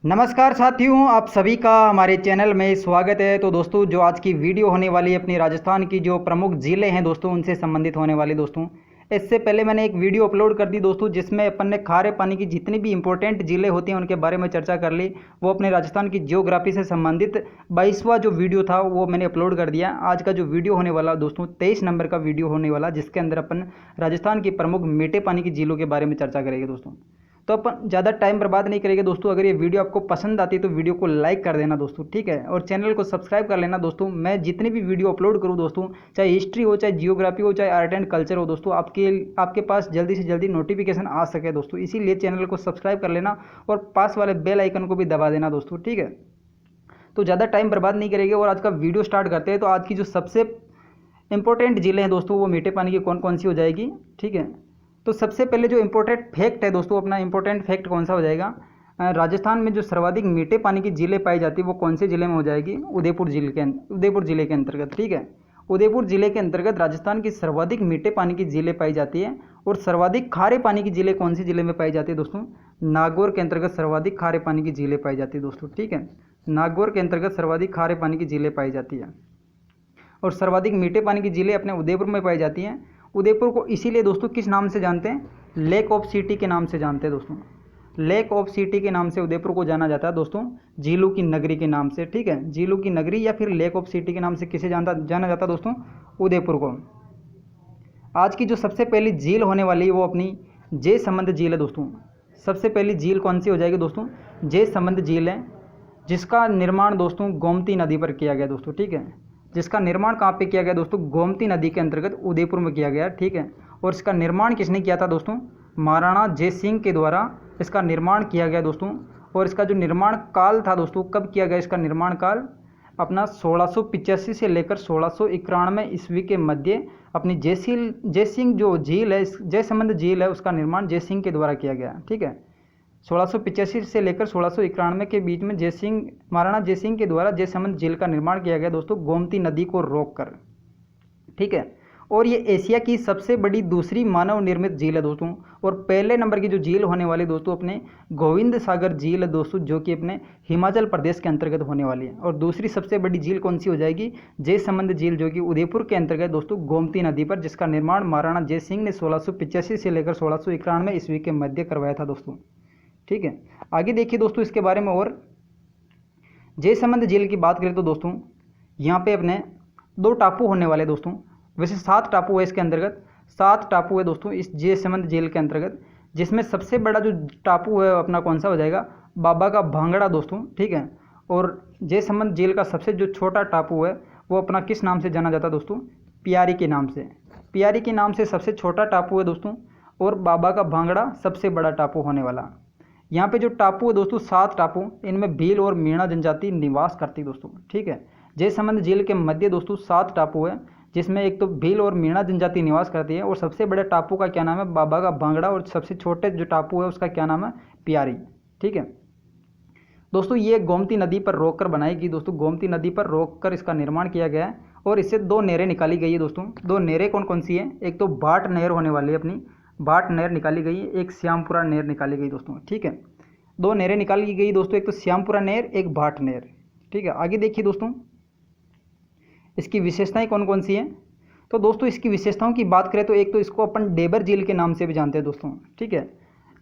नमस्कार साथियों, आप सभी का हमारे चैनल में स्वागत है। तो दोस्तों, जो आज की वीडियो होने वाली है अपनी राजस्थान की जो प्रमुख ज़िले हैं दोस्तों, उनसे संबंधित होने वाली दोस्तों। इससे पहले मैंने एक वीडियो अपलोड कर दी दोस्तों, जिसमें अपन ने खारे पानी की जितनी भी इंपॉर्टेंट ज़िले होते हैं उनके बारे में चर्चा कर ली। वो अपने राजस्थान की जियोग्राफी से संबंधित 22वां जो वीडियो था वो मैंने अपलोड कर दिया। आज का जो वीडियो होने वाला दोस्तों 23 नंबर का वीडियो होने वाला, जिसके अंदर अपन राजस्थान की प्रमुख मीठे पानी की झीलों के बारे में चर्चा करेंगे दोस्तों। तो अपन ज़्यादा टाइम बर्बाद नहीं करेंगे दोस्तों। अगर ये वीडियो आपको पसंद आती है तो वीडियो को लाइक कर देना दोस्तों, ठीक है, और चैनल को सब्सक्राइब कर लेना दोस्तों। मैं जितनी भी वीडियो अपलोड करूँ दोस्तों, चाहे हिस्ट्री हो, चाहे जियोग्राफी हो, चाहे आर्ट एंड कल्चर हो दोस्तों, आपके पास जल्दी से जल्दी नोटिफिकेशन आ सके दोस्तों, इसीलिए चैनल को सब्सक्राइब कर लेना और पास वाले बेल आइकन को भी दबा देना दोस्तों, ठीक है। तो ज़्यादा टाइम बर्बाद नहीं करेंगे और आज का वीडियो स्टार्ट करते हैं। तो आज की जो सबसे इंपॉर्टेंट ज़िले हैं दोस्तों, वो मीठे पानी की कौन कौन सी हो जाएगी, ठीक है। तो सबसे पहले जो इम्पोर्टेंट फैक्ट है दोस्तों, अपना इम्पोर्टेंट फैक्ट कौन सा हो जाएगा, राजस्थान में जो सर्वाधिक मीठे पानी की झीलें पाई जाती है वो कौन से ज़िले में हो जाएगी, उदयपुर ज़िले के अंतर्गत, ठीक है। उदयपुर ज़िले के अंतर्गत राजस्थान की सर्वाधिक मीठे पानी की झीलें पाई जाती है। और सर्वाधिक खारे पानी की झीलें कौन सी ज़िले में पाई जाती है दोस्तों, नागौर के अंतर्गत सर्वाधिक खारे पानी की झीलें पाई जाती है दोस्तों, ठीक है। नागौर के अंतर्गत सर्वाधिक खारे पानी की झीलें पाई जाती है। और सर्वाधिक मीठे पानी की झीलें अपने उदयपुर में पाई जाती हैं। उदयपुर को इसीलिए दोस्तों किस नाम से जानते हैं, लेक ऑफ सिटी के नाम से जानते हैं दोस्तों। लेक ऑफ सिटी के नाम से उदयपुर को जाना जाता है दोस्तों, झीलों की नगरी के नाम से, ठीक है। झीलों की नगरी या फिर लेक ऑफ सिटी के नाम से किसे जाना जाता है दोस्तों, उदयपुर को। आज की जो सबसे पहली झील होने वाली है वो अपनी जय संबंध झील है दोस्तों। सबसे पहली झील कौन सी हो जाएगी दोस्तों, जय संबंध झील है, जिसका निर्माण दोस्तों गोमती नदी पर किया गया दोस्तों, ठीक है। जिसका निर्माण कहाँ पे किया गया दोस्तों, गोमती नदी के अंतर्गत उदयपुर में किया गया, ठीक है। और इसका निर्माण किसने किया था दोस्तों, महाराणा जय सिंह के द्वारा इसका निर्माण किया गया दोस्तों। और इसका जो निर्माण काल था दोस्तों, कब किया गया इसका निर्माण काल, अपना 1685 से लेकर 1691 ईस्वी के मध्य अपनी जय सिंह जो झील है, जय संबंध झील है, उसका निर्माण जय सिंह के द्वारा किया गया, ठीक है। 1685 से लेकर 1691 के बीच में महाराणा जय सिंह के द्वारा जय संबंध झील का निर्माण किया गया दोस्तों, गोमती नदी को रोककर, ठीक है। और ये एशिया की सबसे बड़ी दूसरी मानव निर्मित झील है दोस्तों। और पहले नंबर की जो झील होने वाली दोस्तों अपने गोविंद सागर झील है दोस्तों, जो कि अपने हिमाचल प्रदेश के अंतर्गत होने वाली है। और दूसरी सबसे बड़ी झील कौन सी हो जाएगी, जय संबंध झील, जो कि उदयपुर के अंतर्गत दोस्तों गोमती नदी पर, जिसका निर्माण महाराणा जय सिंह ने 1685 से लेकर 1691 ईस्वी के मध्य करवाया था दोस्तों, ठीक है। आगे देखिए दोस्तों इसके बारे में। और जय संबंध झील की बात करें तो दोस्तों यहाँ पे अपने 2 टापू होने वाले दोस्तों। वैसे 7 टापू है इसके अंतर्गत, 7 टापू है दोस्तों इस जय संबंध झील के अंतर्गत। जिसमें सबसे बड़ा जो टापू है अपना कौन सा हो जाएगा, बाबा का भांगड़ा दोस्तों, ठीक है। और जय संबंध झील का सबसे जो छोटा टापू है वो अपना किस नाम से जाना जाता है दोस्तों, पियारी के नाम से। पियारी के नाम से सबसे छोटा टापू है दोस्तों। और बाबा का भांगड़ा सबसे बड़ा टापू होने वाला। यहाँ पे जो टापू है दोस्तों 7 टापू, इनमें भील और मीणा जनजाति निवास करती है दोस्तों, ठीक है। जय संबंध झील के मध्य दोस्तों 7 टापू है, जिसमें एक तो भील और मीणा जनजाति निवास करती है। और सबसे बड़े टापू का क्या नाम है, बाबा का भांगड़ा। और सबसे छोटे जो टापू है उसका क्या नाम है, पियारी, ठीक है। दोस्तों ये गोमती नदी पर रोककर बनाई गई दोस्तों, गोमती नदी पर रोककर इसका निर्माण किया गया है। और इससे 2 नहरें निकाली गई है दोस्तों। 2 नहरें कौन कौन सी है, एक तो भाट नहर होने वाली है अपनी, भाट नहर निकाली गई है, एक श्यामपुरा नहर निकाली गई दोस्तों, ठीक है। 2 नहरें निकाली गई दोस्तों, एक तो श्यामपुरा नहर, एक भाट नहर, ठीक है। आगे देखिए दोस्तों इसकी विशेषताएं कौन कौन सी हैं। तो दोस्तों इसकी विशेषताओं की बात करें तो एक तो इसको अपन डेबर झील के नाम से भी जानते हैं दोस्तों, ठीक है।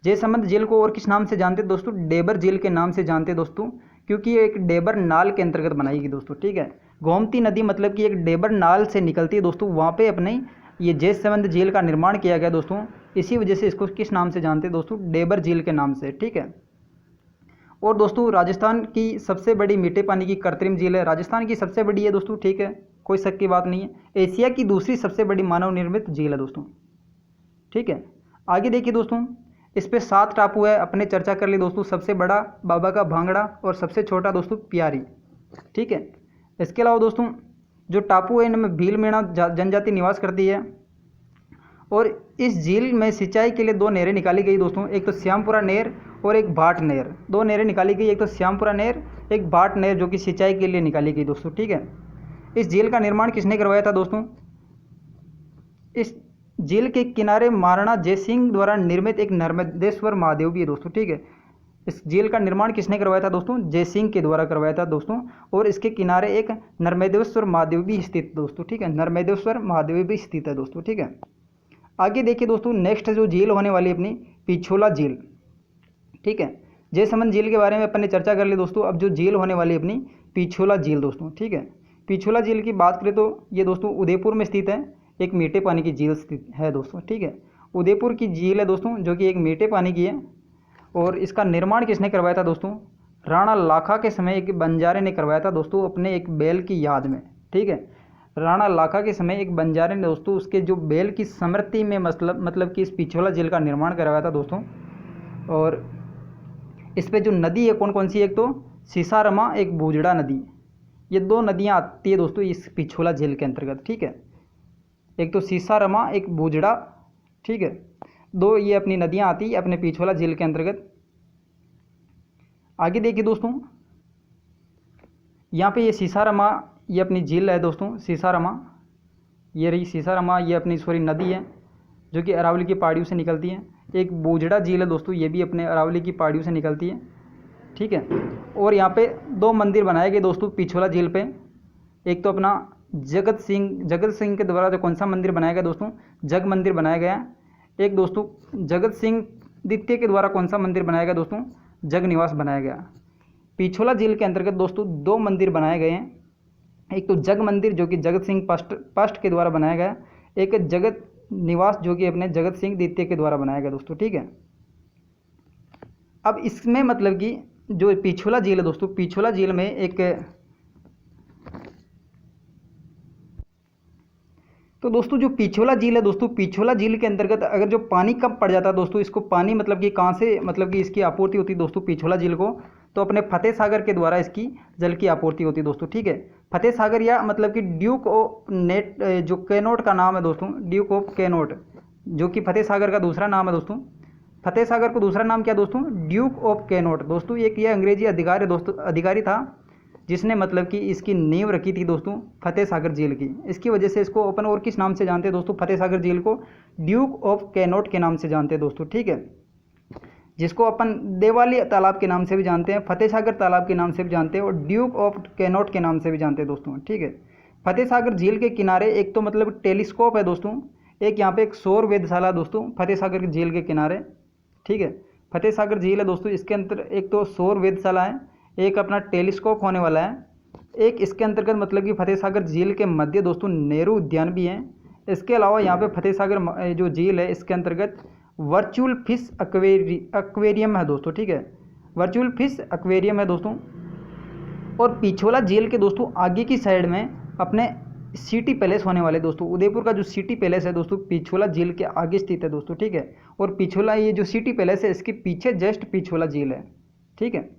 जय संबंध झील को और किस नाम से जानते हैं दोस्तों, डेबर झील के नाम से जानते हैं दोस्तों, क्योंकि ये एक डेबर नाल के अंतर्गत बनाई गई दोस्तों, ठीक है। गोमती नदी मतलब कि एक डेबर नाल से निकलती है दोस्तों, वहाँ पे अपने ये जय संबंध झील का निर्माण किया गया दोस्तों। इसी वजह से इसको किस नाम से जानते हैं दोस्तों, डेबर झील के नाम से, ठीक है। और दोस्तों राजस्थान की सबसे बड़ी मीठे पानी की कृत्रिम झील है, राजस्थान की सबसे बड़ी है दोस्तों, ठीक है, कोई शक की बात नहीं है। एशिया की दूसरी सबसे बड़ी मानव निर्मित झील है दोस्तों, ठीक है। आगे देखिए दोस्तों इस पे 7 टापू है, अपने चर्चा कर ली दोस्तों। सबसे बड़ा बाबा का भांगड़ा और सबसे छोटा दोस्तों पियारी, ठीक है। इसके अलावा दोस्तों जो टापू है इनमें भील मीणा जनजाति निवास करती है। और इस झील में सिंचाई के लिए 2 नहरें निकाली गई दोस्तों, एक तो श्यामपुरा नहर और एक भाट नहर। 2 नहरें निकाली गई, एक तो श्यामपुरा नहर, एक भाट नहर, जो कि सिंचाई के लिए निकाली गई दोस्तों, ठीक है। इस झील का निर्माण किसने करवाया था दोस्तों, इस झील के किनारे महाराणा जय सिंह द्वारा निर्मित एक नर्मदेश्वर महादेव भी है दोस्तों, ठीक है। इस झील का निर्माण किसने करवाया था दोस्तों? जयसिंह के द्वारा करवाया था दोस्तों। और इसके किनारे एक नर्मदेश्वर महादेव भी स्थित दोस्तों, ठीक है, नर्मदेश्वर महादेव भी स्थित है दोस्तों, ठीक है। आगे देखिए दोस्तों, नेक्स्ट जो झील होने वाली अपनी पिछोला झील, ठीक है। जयसमंद झील के बारे में अपन ने चर्चा कर ली दोस्तों। अब जो झील होने वाली अपनी पिछोला झील दोस्तों, ठीक है। पिछोला झील की बात करें तो ये दोस्तों उदयपुर में स्थित है, एक मीठे पानी की झील स्थित है दोस्तों, ठीक है। उदयपुर की झील है दोस्तों, जो कि एक मीठे पानी की है। और इसका निर्माण किसने करवाया था दोस्तों? राणा लाखा के समय एक बंजारे ने करवाया था दोस्तों, अपने एक बैल की याद में, ठीक है। राणा लाखा के समय एक बंजारे ने दोस्तों उसके जो बैल की स्मृति में मतलब कि इस पिछोला झील का निर्माण करवाया था दोस्तों। और इस पे जो नदी है कौन कौन सी है? एक तो सीसारमा, एक बूजड़ा नदी। ये दो नदियाँ आती है दोस्तों इस पिछोला झील के अंतर्गत, ठीक है। एक तो सीसारमा, एक बूजड़ा, ठीक है। दो ये अपनी नदियाँ आती है अपने पिछोला झील के अंतर्गत। आगे देखिए दोस्तों, यहाँ पे ये सीसारमा, ये अपनी झील है दोस्तों, सीसारमा, ये रही सीसारमा, ये अपनी नदी है जो कि अरावली की पहाड़ियों से निकलती है। एक बूजड़ा झील है दोस्तों, ये भी अपने अरावली की पहाड़ियों से निकलती है, ठीक है। और यहाँ पे दो मंदिर बनाए गए दोस्तों पिछोला झील पे। एक तो अपना जगत सिंह के द्वारा जो कौन सा मंदिर बनाया गया दोस्तों? जग मंदिर बनाया गया। एक दोस्तों जगत सिंह द्वितीय के द्वारा कौन सा मंदिर बनाया गया दोस्तों? जग निवास बनाया गया। पिछोला झील के अंतर्गत दोस्तों दो मंदिर बनाए गए हैं। एक तो जग मंदिर जो कि जगत सिंह फर्स्ट के द्वारा बनाया गया, एक जगत निवास जो कि अपने जगत सिंह द्वितीय के द्वारा बनाया गया दोस्तों, ठीक है। अब इसमें मतलब कि जो पिछोला झील है दोस्तों, पिछोला झील में एक तो दोस्तों जो पिछोला झील है दोस्तों, पिछोला झील के अंतर्गत अगर जो पानी कम पड़ जाता है दोस्तों, इसको पानी मतलब कि कहाँ से मतलब कि इसकी आपूर्ति होती है दोस्तों पिछोला झील को? तो अपने फतेह सागर के द्वारा इसकी जल की आपूर्ति होती है दोस्तों, ठीक है। फतेह सागर या मतलब कि ड्यूक ऑफ जो कैनोट का नाम है दोस्तों, ड्यूक ऑफ कैनोट, जो कि फतेह सागर का दूसरा नाम है दोस्तों। फतेह सागर को दूसरा नाम क्या दोस्तों? ड्यूक ऑफ कैनोट दोस्तों। एक ये अंग्रेजी अधिकारी था जिसने मतलब कि इसकी नींव रखी थी दोस्तों फतेह सागर झील की। इसकी वजह से इसको अपन और किस नाम से जानते हैं दोस्तों? फतेह सागर झील को ड्यूक ऑफ कैनोट के नाम से जानते हैं दोस्तों, ठीक है। जिसको अपन देवाली तालाब के नाम से भी जानते हैं, फतेह सागर तालाब के नाम से भी जानते हैं, और ड्यूक ऑफ कैनोट के नाम से भी जानते हैं दोस्तों, ठीक है। फतेह सागर झील के किनारे एक तो मतलब टेलीस्कोप है दोस्तों, एक यहाँ पे एक सौर वेधशाला दोस्तों फतेह सागर झील के किनारे, ठीक है। फतेह सागर झील है दोस्तों, इसके अंदर एक तो सौर वेधशाला है, एक अपना टेलीस्कोप होने वाला है, एक इसके अंतर्गत मतलब कि फतेह सागर झील के मध्य दोस्तों नेहरू उद्यान भी है। इसके अलावा यहाँ पे फतेह सागर जो झील है इसके अंतर्गत वर्चुअल फिश एक्वेरियम है दोस्तों, ठीक है, वर्चुअल फिश एक्वेरियम है दोस्तों। और पिछोला झील के दोस्तों आगे की साइड में अपने सिटी पैलेस होने वाले दोस्तों, उदयपुर का जो सिटी पैलेस है दोस्तों पिछोला झील के आगे स्थित है दोस्तों, ठीक है। और पिछोला ये जो सिटी पैलेस है इसके पीछे जस्ट पिछोला झील है, ठीक है।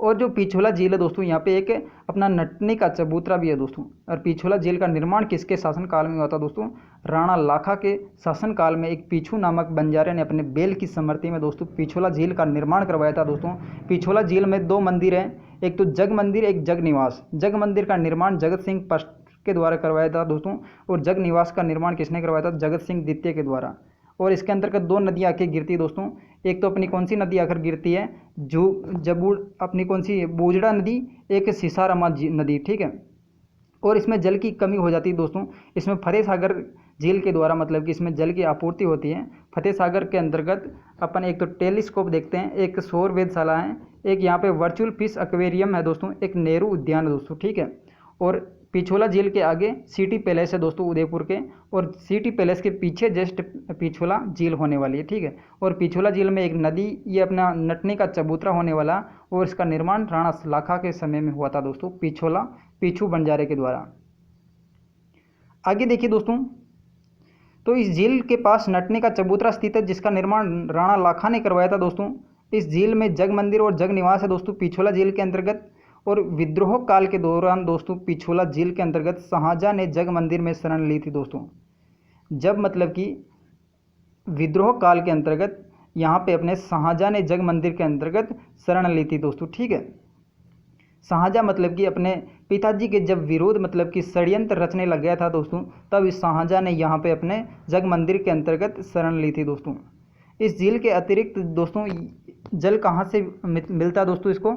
और जो पिछोला झील है दोस्तों, यहाँ पे एक अपना नटनी का चबूतरा भी है दोस्तों। और पिछोला झील का निर्माण किसके शासनकाल में हुआ था दोस्तों? राणा लाखा के शासनकाल में एक पीछू नामक बंजारे ने अपने बैल की स्मृति में दोस्तों पिछोला झील का निर्माण करवाया था दोस्तों। पिछोला झील में दो मंदिर हैं, एक तो जग मंदिर, एक जग निवास। जग मंदिर का निर्माण जगत सिंह फर्स्ट के द्वारा करवाया था दोस्तों, और जग निवास का निर्माण किसने करवाया था? जगत सिंह द्वितीय के द्वारा। और इसके अंतर्गत दो नदियाँ आके गिरती है दोस्तों, एक तो अपनी कौन सी नदी आकर गिरती है? जो जबूड़ अपनी कौन सी बूजड़ा नदी, एक सीसारमा नदी, ठीक है। और इसमें जल की कमी हो जाती है दोस्तों, इसमें फतेह सागर झील के द्वारा मतलब कि इसमें जल की आपूर्ति होती है। फतेह सागर के अंतर्गत अपन एक तो टेलीस्कोप देखते हैं, एक सौर वेधशाला है, एक यहाँ पे वर्चुअल फिश एक्वेरियम है दोस्तों, एक नेहरू उद्यान है दोस्तों, ठीक है। और पिछोला झील के आगे सिटी पैलेस है दोस्तों उदयपुर के, और सिटी पैलेस के पीछे जस्ट पिछोला झील होने वाली है, ठीक है। और पिछोला झील में एक नदी, ये अपना नटने का चबूतरा होने वाला, और इसका निर्माण राणा लाखा के समय में हुआ था दोस्तों पीछू बंजारे के द्वारा। आगे देखिए दोस्तों, तो इस झील के पास नटने का चबूतरा स्थित है जिसका निर्माण राणा लाखा ने करवाया था दोस्तों। इस झील में जग मंदिर और जग निवास है दोस्तों पिछोला झील के अंतर्गत। और विद्रोह काल के दौरान दोस्तों पिछोला झील के अंतर्गत शाहजहां ने जग मंदिर में शरण ली थी दोस्तों। जब मतलब कि विद्रोह काल के अंतर्गत यहाँ पे अपने शाहजहां ने जग मंदिर के अंतर्गत शरण ली थी दोस्तों, ठीक है। शाहजहां मतलब कि अपने पिताजी के जब विरोध मतलब कि षड्यंत्र रचने लग गया था दोस्तों, तब इस शाहजहां ने यहाँ पे अपने जग मंदिर के अंतर्गत शरण ली थी दोस्तों। इस झील के अतिरिक्त दोस्तों जल कहाँ से मिलता है दोस्तों, इसको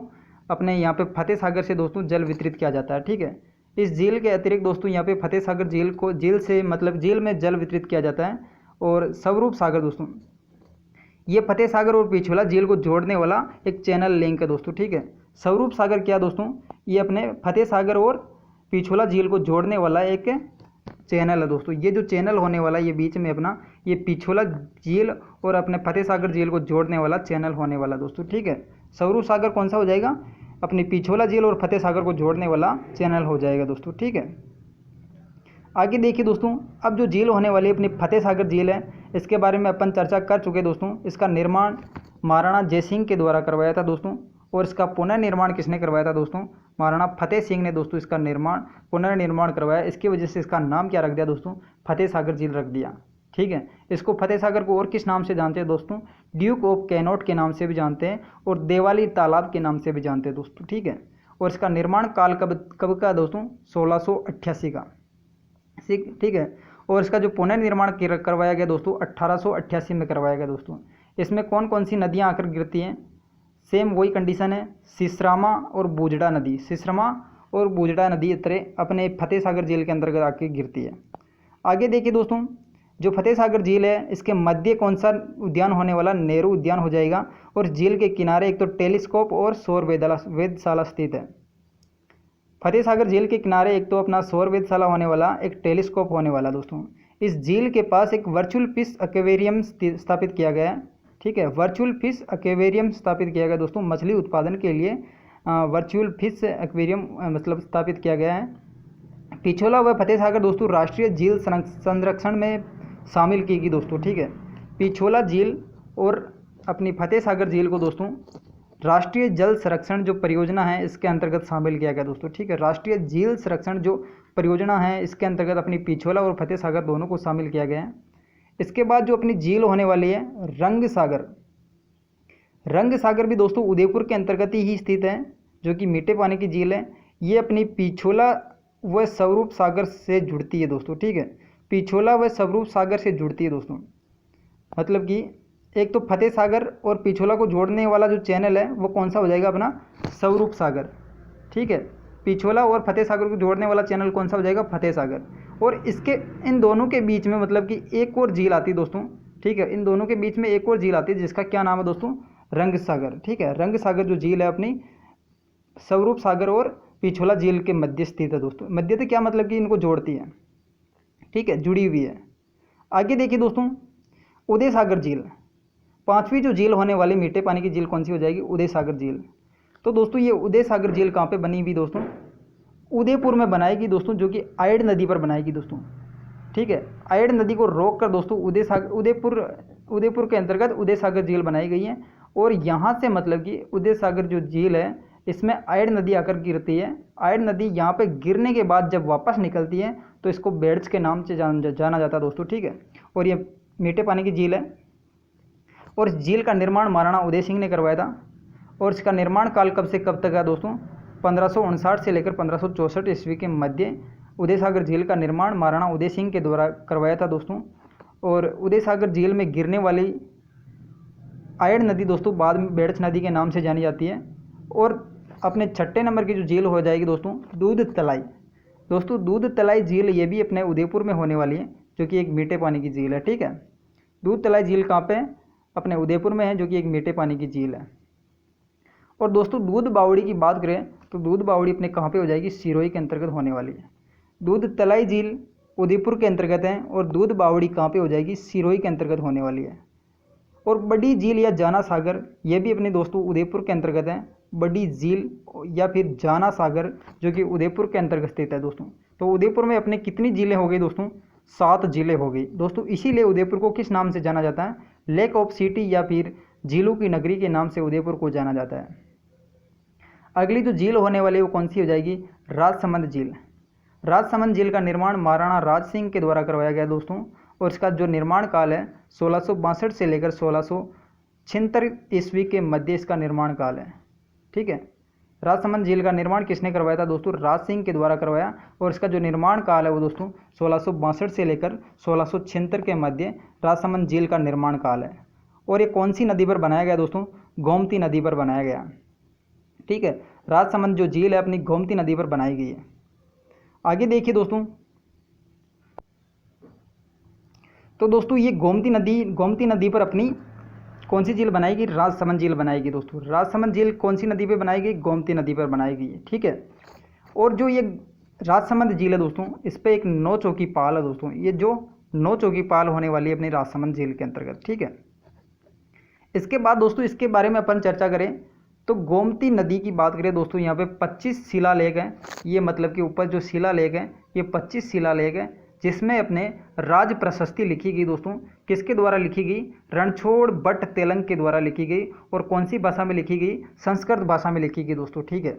अपने यहाँ पे फतेह सागर से दोस्तों जल वितरित किया जाता है। ठीक है, इस झील के अतिरिक्त दोस्तों यहाँ पे फतेह सागर झील से मतलब झील में जल वितरित किया जाता है। और स्वरूप सागर दोस्तों, ये फतेह सागर और पिछोला झील को जोड़ने वाला एक चैनल लिंक है दोस्तों। ठीक है, स्वरूप सागर क्या दोस्तों, ये अपने फतेह सागर और पिछोला झील को जोड़ने वाला एक चैनल है दोस्तों। ये जो चैनल होने वाला है ये बीच में अपना ये पिछोला झील और अपने फतेह सागर झील को जोड़ने वाला चैनल होने वाला दोस्तों। ठीक है, स्वरूप सागर कौन सा हो जाएगा, अपनी पिछोला झील और फतेह सागर को जोड़ने वाला चैनल हो जाएगा दोस्तों। ठीक है, आगे देखिए दोस्तों, अब जो झील होने वाली अपनी फतेह सागर झील है, इसके बारे में अपन चर्चा कर चुके दोस्तों। इसका निर्माण महाराणा जयसिंह के द्वारा करवाया था दोस्तों। और इसका पुनर्निर्माण किसने करवाया था दोस्तों, महाराणा फतेह सिंह ने दोस्तों इसका पुनर्निर्माण करवाया। इसकी वजह से इसका नाम क्या रख दिया दोस्तों, फतेह सागर झील रख दिया। ठीक है, इसको फतेह सागर को और किस नाम से जानते हैं दोस्तों, ड्यूक ऑफ कैनोट के नाम से भी जानते हैं और देवाली तालाब के नाम से भी जानते हैं दोस्तों। ठीक है, और इसका निर्माण काल कब का दोस्तों, 1688 का। ठीक है, और इसका जो पुनर्निर्माण करवाया गया दोस्तों 1888 में करवाया गया दोस्तों। इसमें कौन कौन सी नदियाँ आकर गिरती हैं, सेम वही कंडीशन है, सिसरामा और बूजड़ा नदी, सिसरामा और बूजड़ा नदी अपने फतेह सागर झील के अंतर्गत आके गिरती है। आगे देखिए दोस्तों, जो फतेह सागर झील है इसके मध्य कौन सा उद्यान होने वाला, नेहरू उद्यान हो जाएगा। और झील के किनारे एक तो टेलीस्कोप और सौर वेधशाला स्थित है। फतेह सागर झील के किनारे एक तो अपना सौर वेधशाला होने वाला, एक टेलीस्कोप होने वाला दोस्तों। इस झील के पास एक वर्चुअल फिश एक्वेरियम स्थापित किया गया है। ठीक है, वर्चुअल फिश एक्वेरियम स्थापित किया गया दोस्तों, मछली उत्पादन के लिए वर्चुअल फिश एक्वेरियम मतलब स्थापित किया गया है। पिछोला व फतेह सागर दोस्तों राष्ट्रीय झील संरक्षण में शामिल की गई दोस्तों। ठीक है, पिछोला झील और अपनी फतेह सागर झील को दोस्तों राष्ट्रीय जल संरक्षण जो परियोजना है इसके अंतर्गत शामिल किया गया दोस्तों। ठीक है, राष्ट्रीय झील संरक्षण जो परियोजना है इसके अंतर्गत अपनी पिछोला और फतेह सागर दोनों को शामिल किया गया है। इसके बाद जो अपनी झील होने वाली है रंग सागर भी दोस्तों उदयपुर के अंतर्गत ही स्थित है, जो कि मीठे पानी की झील है। ये अपनी पिछोला व स्वरूप सागर से जुड़ती है दोस्तों। ठीक है, पिछोला व स्वरूप सागर से जुड़ती है दोस्तों, मतलब कि एक तो फतेह सागर और पिछोला को जोड़ने वाला जो चैनल है वो कौन सा हो जाएगा, अपना स्वरूप सागर। ठीक है, पिछोला और फतेह सागर को जोड़ने वाला चैनल कौन सा हो जाएगा, फतेह सागर। और इसके इन दोनों के बीच में मतलब कि एक और झील आती है दोस्तों। ठीक है, इन दोनों के बीच में एक और झील आती है जिसका क्या नाम है दोस्तों, रंग सागर। ठीक है, रंग सागर जो झील है अपनी स्वरूप सागर और पिछोला झील के मध्य स्थित है दोस्तों। मध्य से क्या मतलब कि इनको जोड़ती है। ठीक है, जुड़ी हुई है। आगे देखिए दोस्तों, उदय सागर झील, पांचवी जो झील होने वाली मीठे पानी की झील कौन सी हो जाएगी, उदय सागर झील। तो दोस्तों ये उदय सागर झील कहाँ पे बनी हुई दोस्तों, उदयपुर में बनाएगी दोस्तों, जो कि आयड नदी पर बनाएगी दोस्तों। ठीक है, आयड नदी को रोक कर दोस्तों उदयपुर के अंतर्गत उदय सागर झील बनाई गई है। और यहाँ से मतलब कि उदय सागर जो झील है इसमें आयड नदी आकर गिरती है। आयड नदी यहाँ पे गिरने के बाद जब वापस निकलती है तो इसको बेड्स के नाम से जाना जाता है दोस्तों। ठीक है, और ये मीठे पानी की झील है। और इस झील का निर्माण महाराणा उदय सिंह ने करवाया था। और इसका निर्माण काल कब से कब तक है दोस्तों, 1559 से लेकर 1564 ईस्वी के मध्य उदय सागर झील का निर्माण महाराणा उदय सिंह के द्वारा करवाया था दोस्तों। और उदय सागर झील में गिरने वाली आयड नदी दोस्तों बाद में बेड़च नदी के नाम से जानी जाती है। और अपने छठे नंबर की जो झील हो जाएगी दोस्तों, दूध तलाई। दोस्तों दूध तलाई झील ये भी अपने उदयपुर में होने वाली है, जो कि एक मीठे पानी की झील है। ठीक है, दूध तलाई झील कहाँ पे, अपने उदयपुर में है, जो कि एक मीठे पानी की झील है। और दोस्तों दूध बावड़ी की बात करें तो दूध बावड़ी अपने कहाँ पे हो जाएगी, सिरोही के अंतर्गत होने वाली है। दूध तलाई झील उदयपुर के अंतर्गत है और दूध बावड़ी कहाँ पे हो जाएगी, सिरोही के अंतर्गत होने वाली है। और बड़ी झील या जाना सागर ये भी अपने दोस्तों उदयपुर के अंतर्गत है। बड़ी झील या फिर जाना सागर जो कि उदयपुर के अंतर्गत स्थित है दोस्तों। तो उदयपुर में अपने कितनी झीलें हो गई दोस्तों, 7 झीलें हो गई दोस्तों। इसीलिए उदयपुर को किस नाम से जाना जाता है, लेक ऑफ सिटी या फिर झीलों की नगरी के नाम से उदयपुर को जाना जाता है। अगली जो झील होने वाली है वो कौन सी हो जाएगी, राजसमंद झील। राजसमंद झील का निर्माण महाराणा राज सिंह के द्वारा करवाया गया दोस्तों। और इसका जो निर्माण काल है 1662 से लेकर 1676 ईस्वी के मध्य इसका निर्माण काल है। ठीक है, राजसमंद झील का निर्माण किसने करवाया था दोस्तों, राज सिंह के द्वारा करवाया। और इसका जो निर्माण काल है वो दोस्तों 1662 से लेकर 1676 के मध्य राजसमंद झील का निर्माण काल है। और ये कौन सी नदी पर बनाया गया दोस्तों? गोमती नदी पर बनाया गया। ठीक है, राजसमंद जो झील है अपनी गोमती नदी पर बनाई गई है। आगे देखिए दोस्तों, तो दोस्तों ये गोमती नदी पर अपनी कौन सी झील बनाएगी? राजसमंद झील बनाएगी दोस्तों। राजसमंद झील कौन सी नदी पर बनाएगी? गोमती नदी पर बनाएगी। ठीक है, और जो ये राजसमंद झील है दोस्तों, इस पर एक 9 चौकी पाल है दोस्तों। ये जो 9 चौकी पाल होने वाली है अपनी राजसमंद झील के अंतर्गत। ठीक है, इसके बाद दोस्तों इसके बारे में अपन चर्चा करें तो गोमती नदी की बात करें दोस्तों, यहाँ पे 25 शिलालेख हैं। ये मतलब कि ऊपर जो शिलालेख हैं ये 25 शिलालेख हैं, जिसमें अपने राज प्रशस्ति लिखी गई दोस्तों। किसके द्वारा लिखी गई? रणछोड़ भट्ट तेलंग के द्वारा लिखी गई। और कौन सी भाषा में लिखी गई? संस्कृत भाषा में लिखी गई दोस्तों। ठीक है,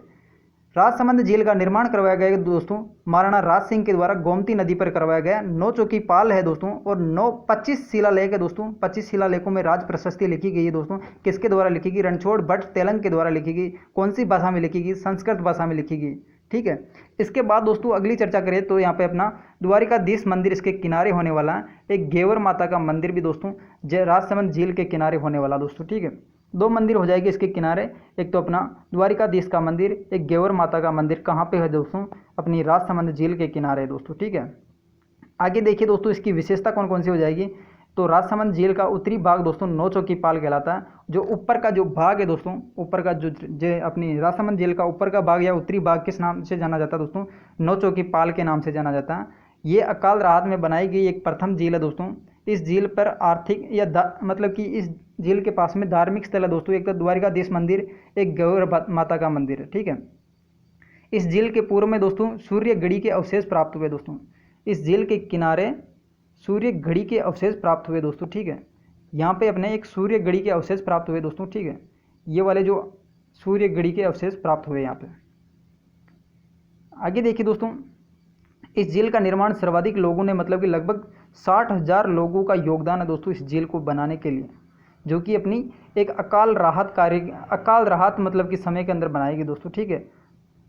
राजसमंद झील का निर्माण करवाया गया दोस्तों महाराणा राज सिंह के द्वारा गोमती नदी पर करवाया गया। 9 चौकी पाल है दोस्तों और 25 शिलालेख है दोस्तों। 25 शिलालेखों में राज प्रशस्ति लिखी गई है दोस्तों। किसके द्वारा लिखी गई? रणछोड़ भट्ट तेलंग के द्वारा लिखी गई। कौन सी भाषा में लिखी गई? संस्कृत भाषा में लिखी गई। ठीक है, इसके बाद दोस्तों अगली चर्चा करें तो यहाँ पे अपना द्वारिकाधीश मंदिर इसके किनारे होने वाला है। एक घेवर माता का मंदिर भी दोस्तों राजसमंद झील के किनारे होने वाला दोस्तों। ठीक है, 2 मंदिर हो जाएगी इसके किनारे, एक तो अपना द्वारिकाधीश का मंदिर, एक घेवर माता का मंदिर। कहाँ पे है दोस्तों? अपनी राजसमंद झील के किनारे दोस्तों। ठीक है, आगे देखिए दोस्तों इसकी विशेषता कौन कौन सी हो जाएगी। तो राजसमंद झील का उत्तरी भाग दोस्तों 9 चौकी पाल कहलाता है। जो ऊपर का जो भाग है दोस्तों, ऊपर का जो अपनी राजसमंद झील का ऊपर का भाग या उत्तरी भाग किस नाम से जाना जाता है दोस्तों? 9 चौकी पाल के नाम से जाना जाता है। ये अकाल रात में बनाई गई एक प्रथम झील है दोस्तों। इस झील पर आर्थिक या मतलब कि इस झील के पास में धार्मिक स्थल है दोस्तों। एक तो द्वारिकाधीश मंदिर, एक घेवर माता का मंदिर है। ठीक है, इस झील के पूर्व में दोस्तों सूर्य घड़ी के अवशेष प्राप्त हुए दोस्तों। इस झील के किनारे सूर्य घड़ी के अवशेष प्राप्त हुए दोस्तों। ठीक है, यहाँ पे अपने एक सूर्य घड़ी के अवशेष प्राप्त हुए दोस्तों। ठीक है, ये वाले जो सूर्य घड़ी के अवशेष प्राप्त हुए यहाँ पे। आगे देखिए दोस्तों, इस झील का निर्माण सर्वाधिक लोगों ने मतलब कि लगभग 60,000 लोगों का योगदान है दोस्तों इस झील को बनाने के लिए, जो कि अपनी एक अकाल राहत मतलब कि समय के अंदर बनाएगी दोस्तों। ठीक है,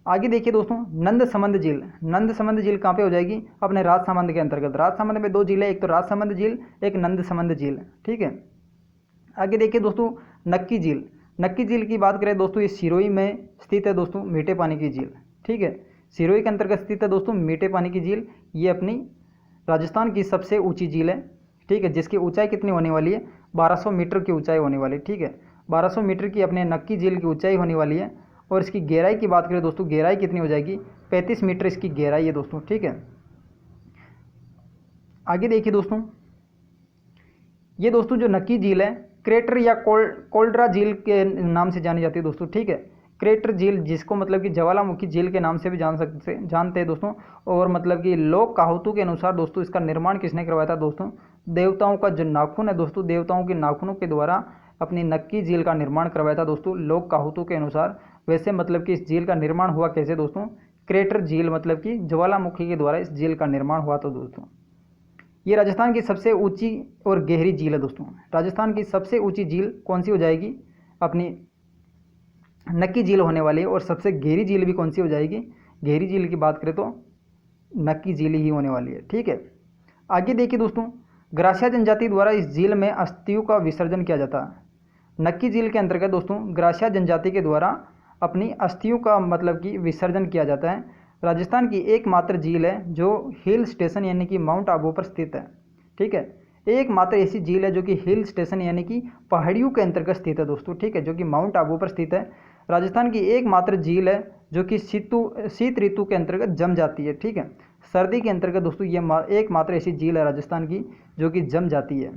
आगे देखिए दोस्तों नंदसमंद झील। नंदसमंद झील कहाँ पे हो जाएगी? अपने राजसमंद के अंतर्गत। राजसमंद में 2 झील है, एक तो राजसमंद झील, एक नंदसमंद झील। ठीक है, आगे देखिए दोस्तों नक्की झील। नक्की झील की बात करें दोस्तों, ये सिरोही में स्थित है दोस्तों, मीठे पानी की झील। ठीक है, सिरोही के अंतर्गत स्थित है दोस्तों मीठे पानी की झील। ये अपनी राजस्थान की सबसे ऊंची झील है। ठीक है, जिसकी ऊंचाई कितनी होने वाली है? 1200 मीटर की ऊंचाई होने वाली है। ठीक है, 1200 मीटर की अपने नक्की झील की ऊंचाई होने वाली है। और इसकी गहराई की बात करें दोस्तों, गहराई कितनी हो जाएगी? 35 मीटर इसकी गहराई है दोस्तों। ठीक है, आगे देखिए दोस्तों, ये दोस्तों जो नक्की झील है क्रेटर या कोल्ड्रा झील के नाम से जानी जाती है दोस्तों। ठीक है, क्रेटर झील जिसको मतलब कि ज्वालामुखी झील के नाम से भी जानते हैं दोस्तों। और मतलब कि लोक कहावतों के अनुसार दोस्तों इसका निर्माण किसने करवाया था दोस्तों? देवताओं का जो नाखून है दोस्तों, देवताओं के नाखूनों के द्वारा अपनी नक्की झील का निर्माण करवाया था दोस्तों लोक कहावतों के अनुसार। वैसे मतलब कि इस झील का निर्माण हुआ कैसे दोस्तों? क्रेटर झील मतलब कि ज्वालामुखी के द्वारा इस झील का निर्माण हुआ था दोस्तों। ये राजस्थान की सबसे ऊंची और गहरी झील है दोस्तों। राजस्थान की सबसे ऊंची झील कौन सी हो जाएगी? अपनी नक्की झील होने वाली है। और सबसे गहरी झील भी कौन सी हो जाएगी? गहरी झील की बात करें तो नक्की झील ही होने वाली है। ठीक है, आगे देखिए दोस्तों, ग्रासिया जनजाति द्वारा इस झील में अस्थियों का विसर्जन किया जाता है। नक्की झील के अंतर्गत दोस्तों ग्रासिया जनजाति के द्वारा अपनी अस्थियों का मतलब कि विसर्जन किया जाता है। राजस्थान की एकमात्र झील है जो हिल स्टेशन यानी कि माउंट आबू पर स्थित है। ठीक है, एकमात्र ऐसी झील है जो कि हिल स्टेशन यानी कि पहाड़ियों के अंतर्गत स्थित है दोस्तों। ठीक है, जो कि माउंट आबू पर स्थित है। राजस्थान की एकमात्र झील है जो कि शीत ऋतु के अंतर्गत जम जाती है। ठीक है, सर्दी के अंतर्गत दोस्तों ये एकमात्र ऐसी झील है राजस्थान की जो कि जम जाती है।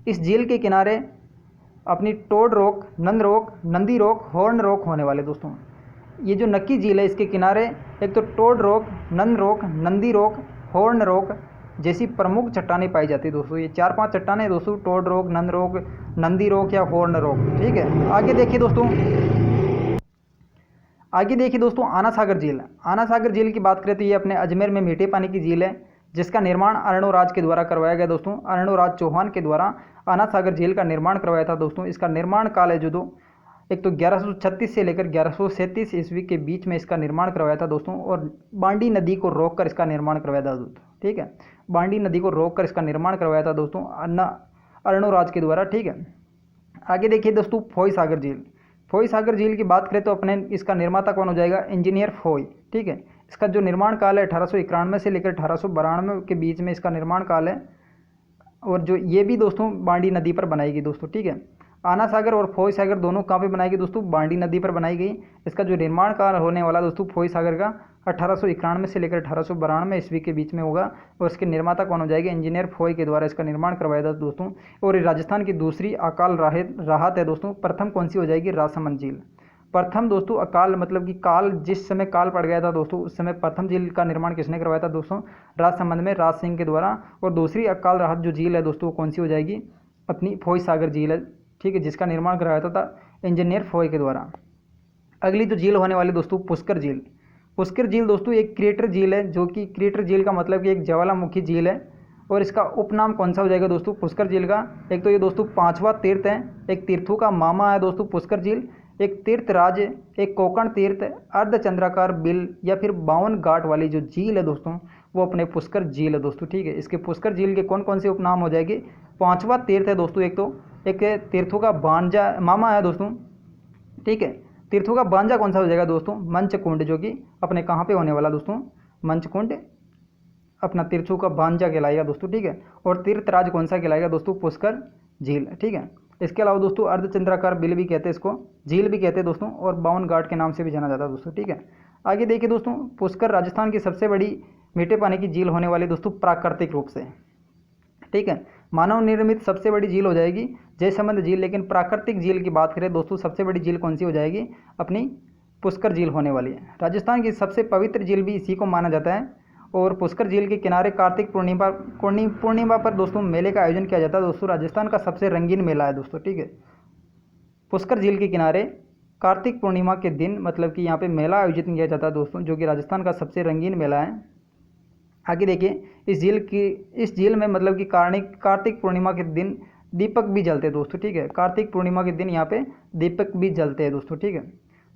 इस झील के किनारे अपनी toad rock, Nand rock, Nandi rock, horn rock होने वाले दोस्तों। ये जो नक्की झील है इसके किनारे एक तो toad rock, Nand rock, Nandi rock, horn rock जैसी प्रमुख चट्टानें पाई जाती है दोस्तों। ये 4-5 चट्टानें दोस्तों, toad rock, Nand rock, Nandi rock या हॉर्न रॉक। ठीक है, आगे देखिए दोस्तों आना सागर झील। आना सागर झील की बात करें तो ये अपने अजमेर में मीठे पानी की झील है, जिसका निर्माण अर्णोराज के द्वारा करवाया गया दोस्तों। अर्णोराज चौहान के द्वारा आना सागर झील का निर्माण करवाया था दोस्तों। इसका निर्माण काल है जो एक तो 1136 से लेकर 1137 ईस्वी के बीच में इसका निर्माण करवाया था दोस्तों। और बांडी नदी को रोककर इसका निर्माण करवाया था दोस्तों। ठीक है, बांडी नदी को रोककर इसका निर्माण करवाया था दोस्तों अर्णोराज के द्वारा, ठीक है। आगे देखिए दोस्तों फोई सागर झील। फोई सागर झील की बात करें तो अपने इसका निर्माता कौन हो जाएगा, इंजीनियर फोई, ठीक है। इसका जो निर्माण काल है 1891 से लेकर 1892 के बीच में इसका निर्माण काल है। और जो ये भी दोस्तों बांडी नदी पर बनाई गई दोस्तों, ठीक है। आना सागर और फोई सागर दोनों कहाँ पे बनाई गई दोस्तों, बांडी नदी पर बनाई गई। इसका जो निर्माण काल होने वाला दोस्तों फोई सागर का 1891 से लेकर 1892 ईस्वी के बीच में होगा। और इसके निर्माता कौन हो जाएगा, इंजीनियर फोई के द्वारा इसका निर्माण करवाया था दोस्तों। और राजस्थान की दूसरी अकाल राहत है दोस्तों। प्रथम कौन सी हो जाएगी, राजसमंद झील। प्रथम दोस्तों अकाल मतलब कि काल, जिस समय काल पड़ गया था दोस्तों उस समय प्रथम झील का निर्माण किसने करवाया था दोस्तों, राजसमंद में राज सिंह के द्वारा। और दूसरी अकाल राहत जो झील है दोस्तों वो कौन सी हो जाएगी, अपनी फोई सागर झील है, ठीक है, जिसका निर्माण करवाया था इंजीनियर फोई के द्वारा। अगली जो झील होने वाली दोस्तों पुष्कर झील। पुष्कर झील दोस्तों एक क्रेटर झील है, जो कि क्रेटर झील का मतलब कि एक ज्वालामुखी झील है। और इसका उपनाम कौन सा हो जाएगा दोस्तों पुष्कर झील का, एक तो ये दोस्तों 5वां तीर्थ है, एक तीर्थों का मामा है दोस्तों पुष्कर झील, एक तीर्थराज, एक कोकण तीर्थ, अर्धचंद्राकार बिल या फिर 52 घाट वाली जो झील है दोस्तों वो अपने पुष्कर झील है दोस्तों, ठीक है। इसके पुष्कर झील के कौन कौन से उपनाम हो जाएंगे, 5वां तीर्थ है दोस्तों, एक तीर्थों का भांजा मामा है दोस्तों, ठीक है। तीर्थों का भांजा कौन सा हो जाएगा दोस्तों, मंचकुंड, जो कि अपने कहाँ पे होने वाला दोस्तों, मंचकुंड अपना तीर्थों का भांजा कहलाएगा दोस्तों, ठीक है। और तीर्थराज कौन सा कहलाएगा दोस्तों, पुष्कर झील, ठीक है। इसके अलावा दोस्तों अर्धचंद्राकार बिल भी कहते हैं इसको, झील भी कहते हैं दोस्तों, और 52 घाट के नाम से भी जाना जाता है दोस्तों, ठीक है। आगे देखिए दोस्तों पुष्कर राजस्थान की सबसे बड़ी मीठे पानी की झील होने वाली दोस्तों प्राकृतिक रूप से, ठीक है। मानव निर्मित सबसे बड़ी झील हो जाएगी जयसमंद झील, लेकिन प्राकृतिक झील की बात करें दोस्तों सबसे बड़ी झील कौन सी हो जाएगी, अपनी पुष्कर झील होने वाली है। राजस्थान की सबसे पवित्र झील भी इसी को माना जाता है। और पुष्कर झील के किनारे कार्तिक पूर्णिमा पर दोस्तों मेले का आयोजन किया जाता है दोस्तों। राजस्थान का सबसे रंगीन मेला है दोस्तों, ठीक है। पुष्कर झील के किनारे कार्तिक पूर्णिमा के दिन मतलब कि यहाँ पे मेला आयोजित किया जाता है दोस्तों, जो कि राजस्थान का सबसे रंगीन मेला है। आगे देखिए इस झील में मतलब कि कार्तिक पूर्णिमा के दिन दीपक भी जलते हैं दोस्तों, ठीक है। कार्तिक पूर्णिमा के दिन यहाँ पे दीपक भी जलते हैं दोस्तों, ठीक है।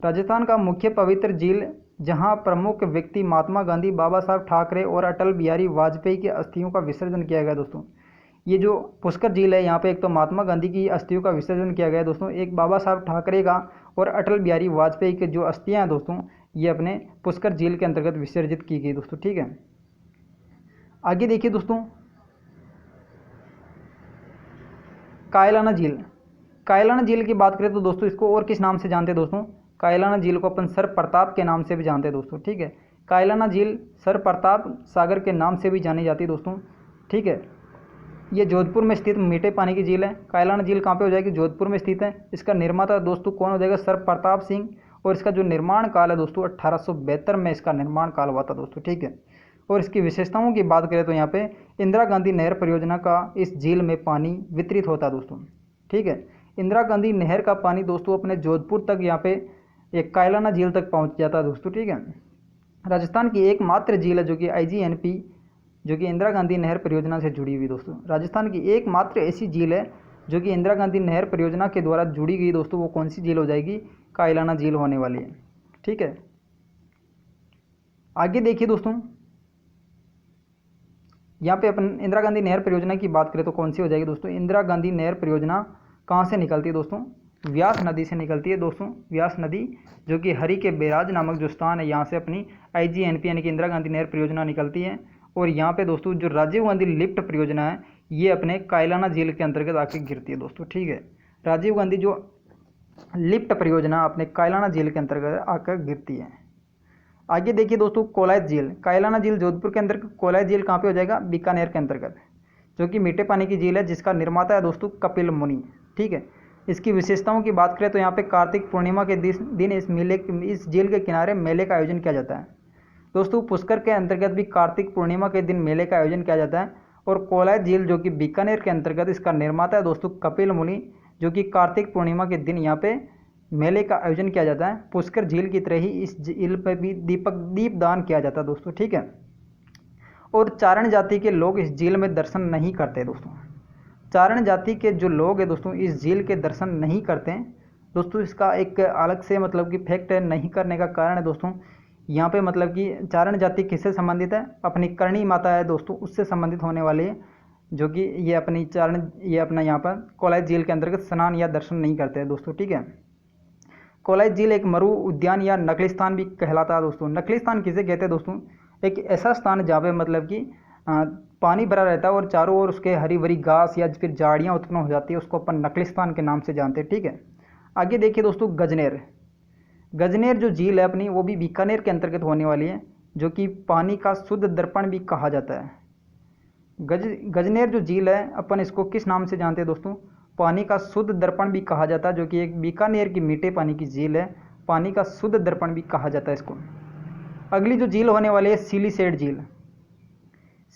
राजस्थान का मुख्य पवित्र झील जहाँ प्रमुख व्यक्ति महात्मा गांधी, बाबा साहब ठाकरे और अटल बिहारी वाजपेयी की अस्थियों का विसर्जन किया गया दोस्तों। ये जो पुष्कर झील है यहाँ पे एक तो महात्मा गांधी की अस्थियों का विसर्जन किया गया है दोस्तों, एक बाबा साहब ठाकरे का और अटल बिहारी वाजपेयी के जो अस्थियाँ हैं दोस्तों ये अपने पुष्कर झील के अंतर्गत विसर्जित की गई दोस्तों, ठीक है। आगे देखिए दोस्तों कायलाना झील। कायलाना झील की बात करें तो दोस्तों इसको और किस नाम से जानते हैं दोस्तों, कायलाना झील को अपन सर प्रताप के नाम से भी जानते हैं दोस्तों, ठीक है। कायलाना झील सर प्रताप सागर के नाम से भी जानी जाती है दोस्तों, ठीक है। ये जोधपुर में स्थित मीठे पानी की झील है। कायलाना झील कहाँ पे हो जाएगी, जोधपुर में स्थित है। इसका निर्माता दोस्तों कौन हो जाएगा, सर प्रताप सिंह। और इसका जो निर्माण काल है दोस्तों 1872 में इसका निर्माण काल हुआ था दोस्तों, ठीक है। और इसकी विशेषताओं की बात करें तो यहाँ पे इंदिरा गांधी नहर परियोजना का इस झील में पानी वितरित होता है दोस्तों, ठीक है। इंदिरा गांधी नहर का पानी दोस्तों अपने जोधपुर तक यहाँ पे एक कायलाना झील तक पहुँच जाता है दोस्तों, ठीक है। राजस्थान की एकमात्र झील है जो कि IGNP जो कि इंदिरा गांधी नहर परियोजना से जुड़ी हुई दोस्तों। राजस्थान की एकमात्र ऐसी झील है जो कि इंदिरा गांधी नहर परियोजना के द्वारा जुड़ी गई दोस्तों, वो कौन सी झील हो जाएगी, कायलाना झील होने वाली है, ठीक है। आगे देखिए दोस्तों यहाँ पे अपन इंदिरा गांधी नहर परियोजना की बात करें तो कौन सी हो जाएगी दोस्तों, इंदिरा गांधी नहर परियोजना कहाँ से निकलती है दोस्तों, व्यास नदी से निकलती है दोस्तों। व्यास नदी जो कि हरि के बैराज नामक जो स्थान है यहाँ से अपनी IGNP यानी कि इंदिरा गांधी नहर परियोजना निकलती है। और यहाँ पे दोस्तों जो राजीव गांधी लिफ्ट परियोजना है ये अपने कायलाना झील के अंतर्गत आके गिरती है दोस्तों, ठीक है। राजीव गांधी जो लिफ्ट परियोजना अपने कायलाना झील के अंतर्गत आकर गिरती है। आगे देखिए दोस्तों कोलायत झील। कायलाना झील जोधपुर के अंदर, कोलायत झील कहाँ पे हो जाएगा, बीकानेर के अंतर्गत, जो कि मीठे पानी की झील है जिसका निर्माता है दोस्तों कपिल मुनि, ठीक है। इसकी विशेषताओं की बात करें तो यहाँ पे कार्तिक पूर्णिमा के दिन इस झील के किनारे मेले का आयोजन किया जाता है दोस्तों। पुष्कर के अंतर्गत भी कार्तिक पूर्णिमा के दिन मेले का आयोजन किया जाता है। और कोलायत झील जो कि बीकानेर के अंतर्गत, इसका निर्माता है दोस्तों कपिल मुनि, जो कि कार्तिक पूर्णिमा के दिन यहाँ पे मेले का आयोजन किया जाता है। पुष्कर झील की तरह ही इस झील पर भी दीपदान किया जाता है दोस्तों, ठीक है। और चारण जाति के लोग इस झील में दर्शन नहीं करते दोस्तों। चारण जाति के जो लोग हैं दोस्तों इस झील के दर्शन नहीं करते हैं दोस्तों। इसका एक अलग से मतलब कि फैक्ट है, नहीं करने का कारण है दोस्तों यहाँ पे मतलब कि चारण जाति किससे संबंधित है, अपनी करणी माता है दोस्तों, उससे संबंधित होने वाली है। जो कि ये अपना यहाँ पर कोलाइस झील के अंतर्गत स्नान या दर्शन नहीं करते हैं दोस्तों, ठीक है। कोलाइस झील एक मरु उद्यान या नकली स्थान भी कहलाता है दोस्तों। नकली स्थान किसे कहते हैं दोस्तों? एक ऐसा स्थान जहाँ पे मतलब कि पानी भरा रहता है और चारों ओर उसके हरी भरी घास या फिर झाड़ियाँ उत्पन्न हो जाती है, उसको अपन नकली स्थान के नाम से जानते हैं, ठीक है। आगे देखिए दोस्तों, गजनेर। गजनेर जो झील है अपनी, वो भी बीकानेर के अंतर्गत होने वाली है, जो कि पानी का शुद्ध दर्पण भी कहा जाता है। गजनेर जो झील है अपन इसको किस नाम से जानते हैं दोस्तों? पानी का शुद्ध दर्पण भी कहा जाता है, जो कि एक बीकानेर की मीठे पानी की झील है। पानी का शुद्ध दर्पण भी कहा जाता है इसको। अगली जो झील होने वाली है सिलीसेड झील।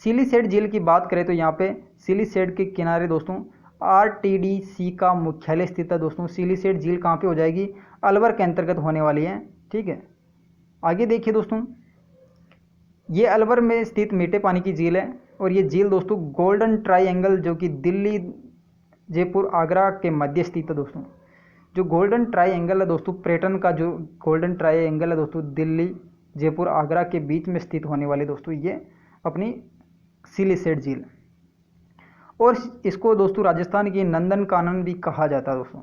सिलीसेड झील की बात करें तो यहाँ पे सिलीसेड के किनारे दोस्तों आरटीडीसी का मुख्यालय स्थित है दोस्तों। सिलीसेड झील कहाँ पे हो जाएगी? अलवर के अंतर्गत होने वाली है, ठीक है। आगे देखिए दोस्तों, ये अलवर में स्थित मीठे पानी की झील है और ये झील दोस्तों गोल्डन ट्राइएंगल, जो कि दिल्ली, जयपुर, आगरा के मध्य स्थित है दोस्तों। जो गोल्डन ट्राइएंगल है दोस्तों, पर्यटन का जो गोल्डन ट्राइएंगल है दोस्तों, दिल्ली, जयपुर, आगरा के बीच में स्थित होने वाले दोस्तों ये अपनी सिलीसेड झील। और इसको दोस्तों राजस्थान की नंदन कानन भी कहा जाता है दोस्तों।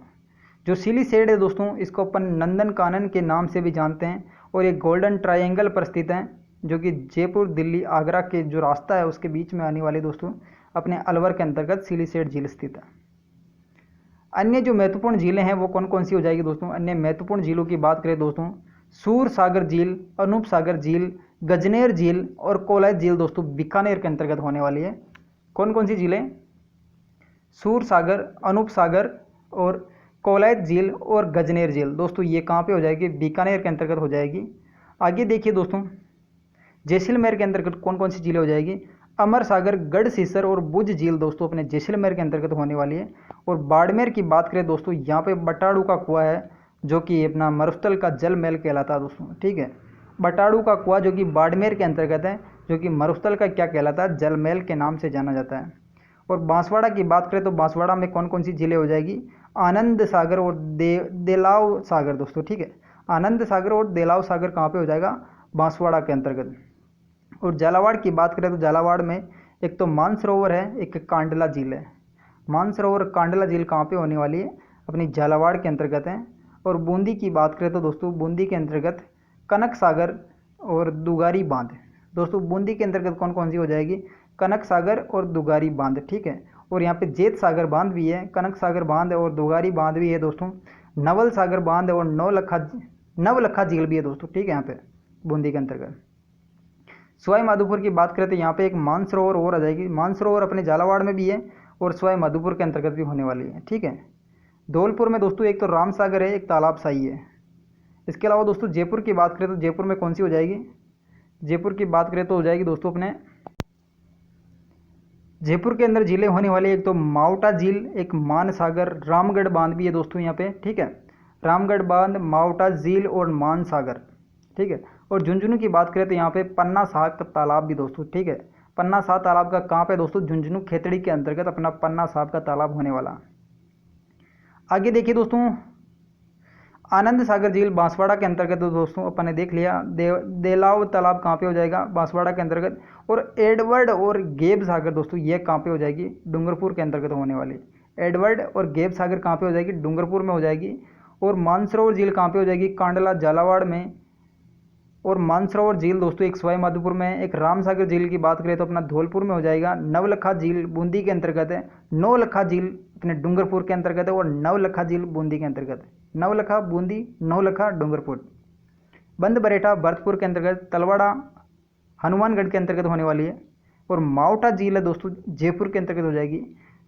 जो सिलीसेड है दोस्तों, इसको अपन नंदन कानन के नाम से भी जानते हैं और ये गोल्डन ट्राइएंगल पर स्थित है, जो कि जयपुर, दिल्ली, आगरा के जो रास्ता है उसके बीच में आने वाले दोस्तों अपने अलवर के अंतर्गत सिलीसेड झील स्थित है। अन्य जो महत्वपूर्ण झीलें हैं वो कौन कौन सी हो जाएगी दोस्तों? अन्य महत्वपूर्ण झीलों की बात करें दोस्तों, सूर सागर झील, अनूप सागर झील, गजनेर झील और कोलाइस झील दोस्तों बीकानेर के अंतर्गत होने वाली है। कौन कौन सी झीलें? सूर सागर, अनूप सागर और कोलाइस झील और गजनेर झील दोस्तों, ये कहाँ पे हो जाएगी? बीकानेर के अंतर्गत हो जाएगी। आगे देखिए दोस्तों, जैसलमेर के अंतर्गत कौन कौन सी झीलें हो जाएगी? अमर सागर, गढ़सीसर और भुज झील दोस्तों अपने जैसलमेर के अंतर्गत होने वाली है। और बाड़मेर की बात करें दोस्तों, यहाँ पे बटाड़ू का कुआं है, जो कि अपना मरुस्थल का जल महल कहलाता है दोस्तों, ठीक है। बटाड़ू का कुआं जो कि बाड़मेर के अंतर्गत है, जो कि मरुस्थल का क्या कहलाता है? जल महल के नाम से जाना जाता है। और बांसवाड़ा की बात करें तो बांसवाड़ा में कौन कौन सी झीलें हो जाएगी? आनंद सागर और देलाव सागर दोस्तों, ठीक है। आनंद सागर और देलाव सागर कहाँ पे हो जाएगा? बांसवाड़ा के अंतर्गत। और झालावाड़ की बात करें तो झालावाड़ में एक तो मानसरोवर है, एक कांडला झील है। मानसरोवर, कांडला झील कहाँ पे होने वाली है? अपनी झालावाड़ के अंतर्गत है। और बूंदी की बात करें तो दोस्तों बूंदी के अंतर्गत कनक सागर और दुगारी बांध दोस्तों, बूंदी के अंतर्गत कौन कौन सी हो जाएगी? कनक सागर और दुगारी बांध, ठीक है। और यहाँ पे जेत सागर बांध भी है, कनक सागर बांध और दुगारी बांध भी है दोस्तों। नवल सागर बांध और नवलखा झील भी है दोस्तों, ठीक है। यहाँ पे बूंदी के अंतर्गत सवाई माधोपुर की बात करें तो यहाँ पे एक मानसरोवर और आ जाएगी। मानसरोवर अपने झालावाड़ में भी है और सवाई माधोपुर के अंतर्गत भी होने वाली है, ठीक है। धौलपुर में दोस्तों एक तो राम सागर है, एक तालाब साई है। इसके अलावा दोस्तों जयपुर की बात करें तो जयपुर में कौन सी हो जाएगी? जयपुर की बात करें तो हो जाएगी दोस्तों अपने जयपुर के अंदर झीलें होने वाली, एक तो मावटा झील, एक मानसागर, रामगढ़ बांध भी है दोस्तों यहाँ पे, ठीक है। रामगढ़ बांध, मावटा झील और मानसागर, ठीक है। और झुंझुनू की बात करें तो यहाँ पे पन्ना साहब तालाब भी दोस्तों, ठीक है। पन्ना साहब तालाब का कहाँ पे दोस्तों? झुंझुनू खेतड़ी के अंतर्गत अपना पन्ना साहब का तालाब होने वाला। आगे देखिए दोस्तों, आनंद सागर झील बांसवाड़ा के अंतर्गत दोस्तों अपन ने देख लिया। देलाव तालाब कहाँ पे हो जाएगा? बांसवाड़ा के अंतर्गत। और एडवर्ड और गेब सागर दोस्तों ये कहाँ पे हो जाएगी? डूंगरपुर के अंतर्गत होने वाली। एडवर्ड और गेब सागर कहाँ पे हो जाएगी? डूंगरपुर में हो जाएगी। और मानसरोवर झील कहाँ पे हो जाएगी? कांडला, झालावाड़ में। और मानसरोवर झील दोस्तों एक सवाई माधोपुर में है। एक राम सागर झील की बात करें तो अपना धौलपुर में हो जाएगा। नवलखा झील बूंदी के अंतर्गत है। नौलखा झील अपने डूंगरपुर के अंतर्गत है और नवलखा झील बूंदी के अंतर्गत है। नवलखा बूंदी, नौलखा डूंगरपुर। बंद बरेठा भरतपुर के अंतर्गत, तलवाड़ा हनुमानगढ़ के अंतर्गत होने वाली है। और मावटा झील है दोस्तों जयपुर के अंतर्गत हो जाएगी।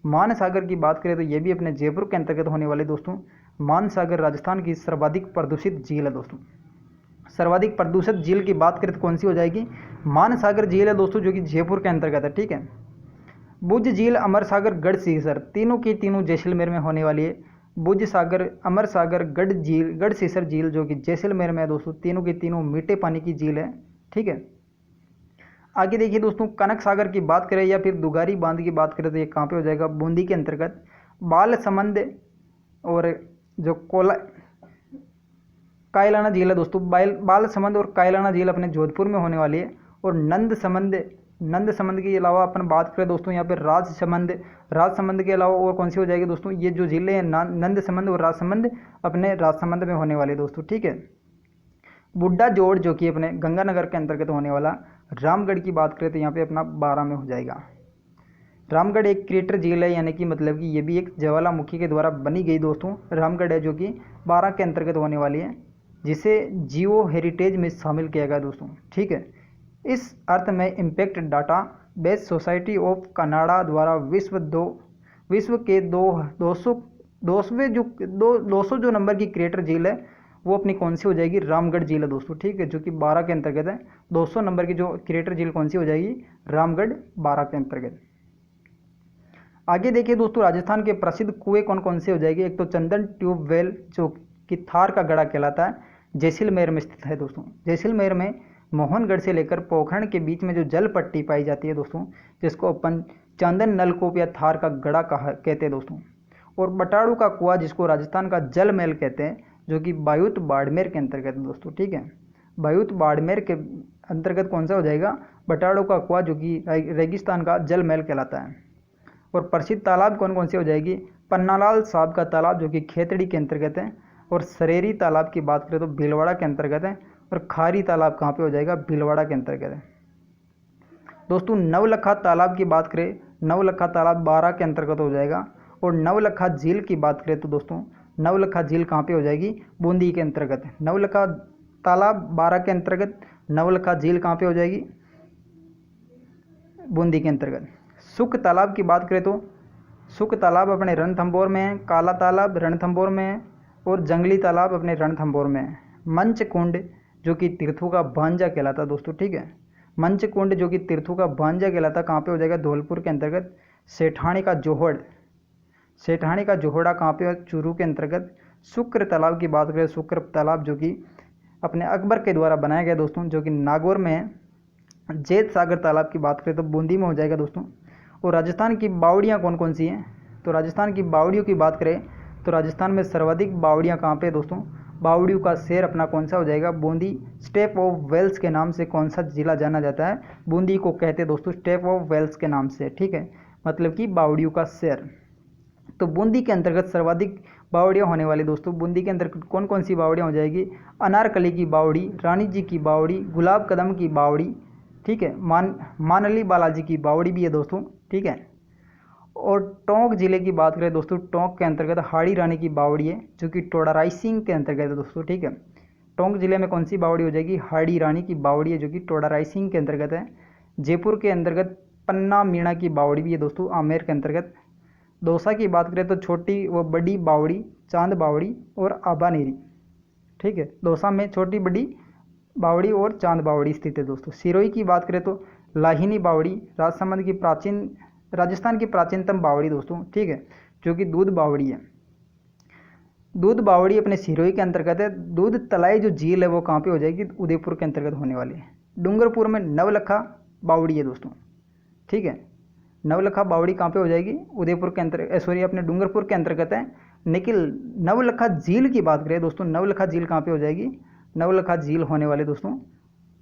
मानसागर की बात करें तो ये भी अपने जयपुर के अंतर्गत होने वाले दोस्तों। मानसागर राजस्थान की सर्वाधिक प्रदूषित झील है दोस्तों। सर्वाधिक प्रदूषित झील की बात करें तो कौन सी हो जाएगी? मानसागर झील है दोस्तों, जो कि जयपुर के अंतर्गत है, ठीक है। भुज झील, अमर सागर, गढ़सीसर तीनों की तीनों जैसलमेर में होने वाली है। भुज सागर, अमर सागर, गढ़सीसर झील जो कि जैसलमेर में है दोस्तों, तीनों की तीनों मीठे पानी की झील है, ठीक है। आगे देखिए दोस्तों, कनक सागर की बात करें या फिर दुगारी बांध की बात करें तो ये कहाँ पे हो जाएगा? बूंदी के अंतर्गत। बाल समंद और जो कायलाना झील है दोस्तों, बाल समंद और कायलाना झील अपने जोधपुर में होने वाली है। और नंद समंद नंद संबंध के अलावा अपन बात करें दोस्तों यहाँ पे राजसमंद के अलावा और कौन सी हो जाएगी दोस्तों, ये जो जिले हैं नंद संबंध और राजसमंद अपने राजसमंद में होने वाले दोस्तों, ठीक है। बुड्ढा जोड़ जो कि अपने गंगानगर के अंतर्गत होने वाला, रामगढ़ की बात करें तो यहाँ पे अपना 12 में हो जाएगा। रामगढ़ एक क्रेटर झील है, यानी कि मतलब कि ये भी एक ज्वालामुखी के द्वारा बनी गई दोस्तों रामगढ़ है, जो कि 12 के अंतर्गत होने वाली है, जिसे जियो हेरिटेज में शामिल किया गया दोस्तों, ठीक है। इस अर्थ में impact data base society of Canada द्वारा विश्व के 200 जो नंबर की क्रेटर झील है वो अपनी कौन सी हो जाएगी, रामगढ़ झील है दोस्तों, ठीक है, जो कि 12 के अंतर्गत है। 200 नंबर की जो क्रेटर झील कौन सी हो जाएगी, रामगढ़ 12 के अंतर्गत। आगे देखिए दोस्तों, राजस्थान के प्रसिद्ध कुएं कौन कौन से हो जाएंगे। एक तो चंदन ट्यूबवेल जो कि थार का गढ़ा कहलाता है, जैसलमेर में स्थित है दोस्तों। जैसलमेर में मोहनगढ़ से लेकर पोखरण के बीच में जो जल पट्टी पाई जाती है दोस्तों, जिसको अपन चंदन नलकूप या थार का गढ़ा कहते हैं दोस्तों। और बटाड़ू का कुआं जिसको राजस्थान का जल महल कहते हैं, जो कि बायुत बाड़मेर के अंतर्गत है दोस्तों, ठीक है। बायुत बाड़मेर के अंतर्गत कौन सा हो जाएगा, बटाड़ू का कुआं, जो कि रेगिस्तान का जल महल कहलाता है। और प्रसिद्ध तालाब कौन कौन से हो जाएगी, पन्नालाल साहब का तालाब जो कि खेतड़ी के अंतर्गत है। और सरेरी तालाब की बात करें तो भीलवाड़ा के अंतर्गत है। और खारी तालाब कहाँ पे हो जाएगा, भीलवाड़ा के अंतर्गत है दोस्तों। नवलखा तालाब की बात करें, नवलखा तालाब 12 के अंतर्गत हो जाएगा। और नवलखा झील की बात करें तो दोस्तों, नवलखा झील कहाँ पे हो जाएगी, बूंदी के अंतर्गत है। नवलखा तालाब 12 के अंतर्गत, नवलखा झील कहाँ पे हो जाएगी, बूंदी के अंतर्गत। सुख तालाब की बात करें तो सुख तालाब अपने रणथंभौर में है, काला तालाब रणथंभौर में है, और जंगली तालाब अपने रणथंभौर में है। मंचकुंड जो कि तीर्थों का भांजा कहलाता है दोस्तों, ठीक है। मंचकुंड जो कि तीर्थों का भांजा कहलाता कहाँ पे हो जाएगा, धौलपुर के अंतर्गत। सेठानी का जोहड़ा कहाँ पे, चूरू के अंतर्गत। शुक्र तालाब की बात करें, शुक्र तालाब जो कि अपने अकबर के द्वारा बनाया गया दोस्तों, जो कि नागौर में है। जेत सागर तालाब की बात करें तो बूंदी में हो जाएगा दोस्तों। और राजस्थान की बावड़ियाँ कौन कौन सी हैं, तो राजस्थान की बावड़ियों की बात करें तो राजस्थान में सर्वाधिक बावड़ियाँ कहाँ पे दोस्तों, बावड़ियों का शहर अपना कौन सा हो जाएगा, बूंदी। स्टेप ऑफ वेल्स के नाम से कौन सा जिला जाना जाता है, बूंदी को कहते हैं दोस्तों स्टेप ऑफ वेल्स के नाम से, ठीक है, मतलब कि बावड़ियों का शहर। तो बूंदी के अंतर्गत सर्वाधिक बावड़ियाँ होने वाली दोस्तों, बूंदी के अंतर्गत कौन कौन सी बावड़ियाँ हो जाएगी, अनारकली की बावड़ी, रानी जी की बावड़ी, गुलाब कदम की बावड़ी, ठीक है, मानली बालाजी की बावड़ी भी है दोस्तों, ठीक है। और टोंक जिले की बात करें दोस्तों, टोंक के अंतर्गत हाड़ी रानी की बावड़ी है, जो कि टोडाराइसिंग के अंतर्गत है दोस्तों, ठीक है। टोंक जिले में कौन सी बावड़ी हो जाएगी, हाड़ी रानी की बावड़ी है, जो कि टोडाराइसिंग के अंतर्गत है। जयपुर के अंतर्गत पन्ना मीणा की बावड़ी भी है दोस्तों, आमेर के अंतर्गत। दौसा की बात करें तो छोटी व बड़ी बावड़ी, चांद बावड़ी और आबानेरी, ठीक है। दौसा में छोटी बड़ी बावड़ी और चांद बावड़ी स्थित है दोस्तों। सिरोही की बात करें तो लाहिनी बावड़ी, राजस्थान की प्राचीनतम बावड़ी दोस्तों, ठीक है, जो कि दूध बावड़ी है। दूध बावड़ी अपने सिरोही के अंतर्गत है। दूध तलाई जो झील है वो कहाँ पे हो जाएगी, उदयपुर के अंतर्गत होने वाली है। डूंगरपुर में नवलखा बावड़ी है दोस्तों, ठीक है। नवलखा बावड़ी कहाँ पे हो जाएगी, उदयपुर के अंतर्गत, अपने डूंगरपुर के अंतर्गत है। लेकिन नवलखा झील की बात करें दोस्तों, नवलखा झील कहाँ पे हो जाएगी, नवलखा झील होने वाले दोस्तों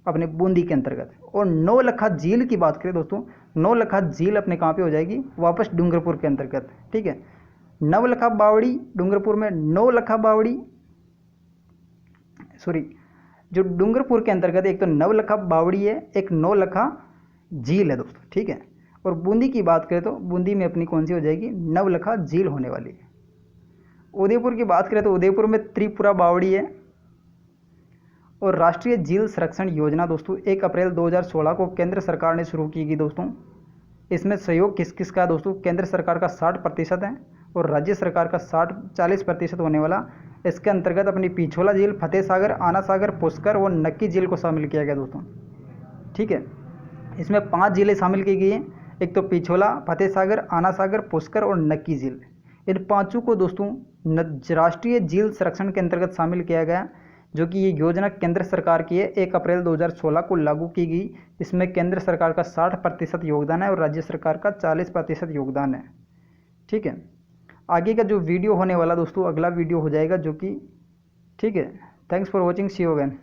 अपने बूंदी के अंतर्गत। और नौलखा झील की बात करें दोस्तों, नौलखा झील अपने कहाँ पे हो जाएगी, वापस डूंगरपुर के अंतर्गत, ठीक है। नवलखा बावड़ी डूंगरपुर में, नौलखा बावड़ी जो डूंगरपुर के अंतर्गत एक तो नवलखा बावड़ी है, एक नौलखा झील है दोस्तों, ठीक है। और बूंदी की बात करें तो बूंदी में अपनी कौन सी हो जाएगी, नवलखा झील होने वाली है। उदयपुर की बात करें तो उदयपुर में त्रिपुरा बावड़ी है। और राष्ट्रीय झील संरक्षण योजना दोस्तों 1 अप्रैल 2016 को केंद्र सरकार ने शुरू की गई दोस्तों। इसमें सहयोग किस किस का दोस्तों, केंद्र सरकार का 60% है और राज्य सरकार का 40% होने वाला। इसके अंतर्गत अपनी पिछोला झील, फतेह सागर, आना सागर, पुष्कर और नक्की झील को शामिल किया गया दोस्तों, ठीक है। इसमें 5 जिले शामिल की गई हैं, एक तो पिछोला, फतेह सागर, आना सागर, पुष्कर और नक्की झील। इन 5 को दोस्तों राष्ट्रीय झील संरक्षण के अंतर्गत शामिल किया गया, जो कि ये योजना केंद्र सरकार की है, 1 अप्रैल 2016 को लागू की गई। इसमें केंद्र सरकार का 60% योगदान है और राज्य सरकार का 40% योगदान है, ठीक है। आगे का जो वीडियो होने वाला दोस्तों, अगला वीडियो हो जाएगा जो कि, ठीक है। Thanks for watching, see you again.